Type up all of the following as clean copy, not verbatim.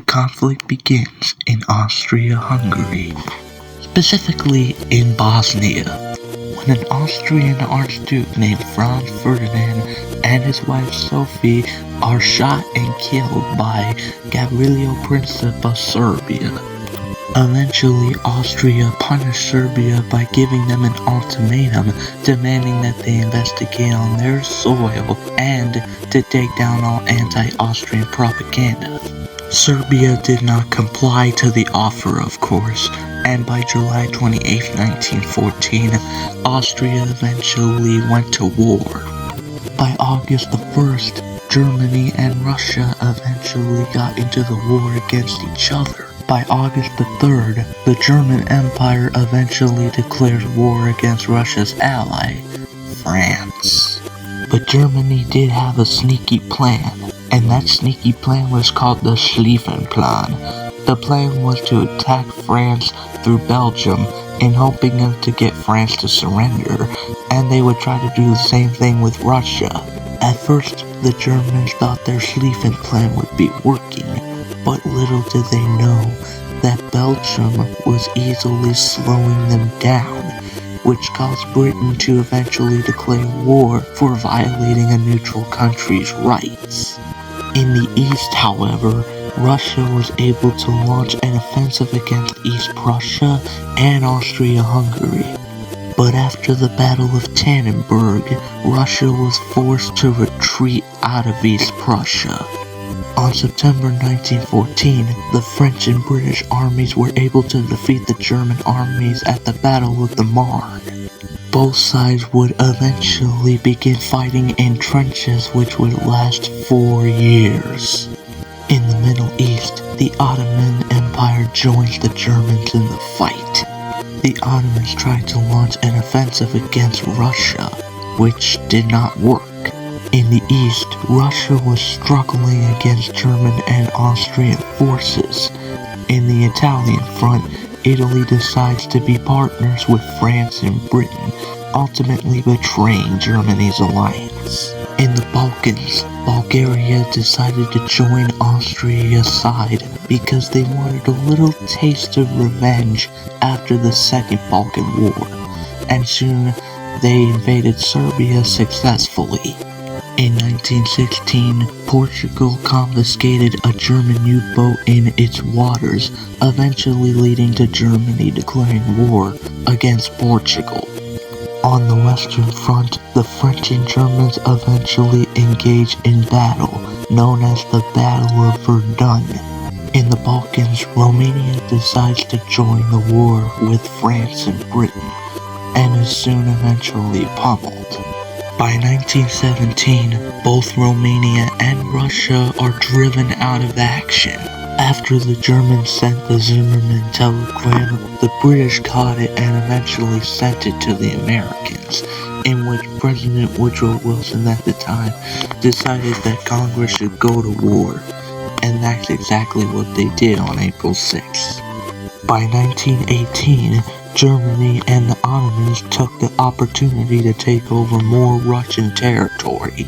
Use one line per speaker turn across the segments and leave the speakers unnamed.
conflict begins in Austria-Hungary, specifically in Bosnia, when an Austrian archduke named Franz Ferdinand and his wife Sophie are shot and killed by Gavrilo Princip of Serbia. Eventually, Austria punished Serbia by giving them an ultimatum demanding that they investigate on their soil and to take down all anti-Austrian propaganda. Serbia did not comply to the offer, of course, and by July 28, 1914, Austria eventually went to war. By August the 1st, Germany and Russia eventually got into the war against each other. By August the 3rd, the German Empire eventually declared war against Russia's ally, France. But Germany did have a sneaky plan, and that sneaky plan was called the Schlieffen Plan. The plan was to attack France through Belgium in hoping to get France to surrender, and they would try to do the same thing with Russia. At first, the Germans thought their Schlieffen Plan would be working, but little did they know that Belgium was easily slowing them down, which caused Britain to eventually declare war for violating a neutral country's rights. In the east, however, Russia was able to launch an offensive against East Prussia and Austria-Hungary. But after the Battle of Tannenberg, Russia was forced to retreat out of East Prussia. On September 1914, the French and British armies were able to defeat the German armies at the Battle of the Marne. Both sides would eventually begin fighting in trenches which would last 4 years. In the Middle East, the Ottoman Empire joins the Germans in the fight. The Ottomans tried to launch an offensive against Russia, which did not work. In the east, Russia was struggling against German and Austrian forces. In the Italian front, Italy decides to be partners with France and Britain, ultimately betraying Germany's alliance. In the Balkans, Bulgaria decided to join Austria's side because they wanted a little taste of revenge after the Second Balkan War, and soon they invaded Serbia successfully. In 1916, Portugal confiscated a German U-boat in its waters, eventually leading to Germany declaring war against Portugal. On the Western Front, the French and Germans eventually engaged in battle, known as the Battle of Verdun. In the Balkans, Romania decides to join the war with France and Britain, and is soon eventually pummeled. By 1917, both Romania and Russia are driven out of action. After the Germans sent the Zimmermann telegram, the British caught it and eventually sent it to the Americans, in which President Woodrow Wilson at the time decided that Congress should go to war, and that's exactly what they did on April 6th. By 1918, Germany and the Ottomans took the opportunity to take over more Russian territory.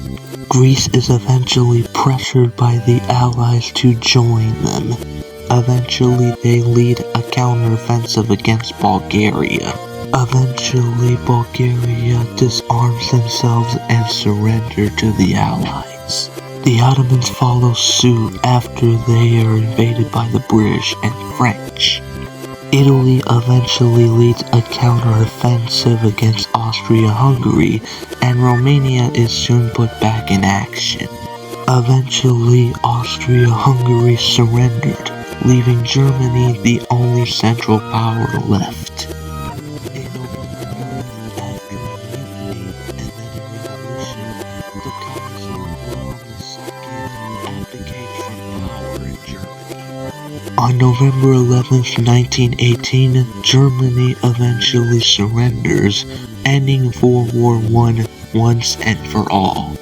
Greece is eventually pressured by the Allies to join them. Eventually, they lead a counteroffensive against Bulgaria. Eventually, Bulgaria disarms themselves and surrender to the Allies. The Ottomans follow suit after they are invaded by the British and French. Italy eventually leads a counter-offensive against Austria-Hungary, and Romania is soon put back in action. Eventually, Austria-Hungary surrendered, leaving Germany the only central power left. In November, after a mutiny and then a revolution, the Kaiser Wilhelm II abdicates from power in Germany. On November 11, 1918, Germany eventually surrenders, ending World War I once and for all.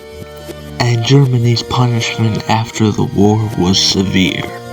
And Germany's punishment after the war was severe.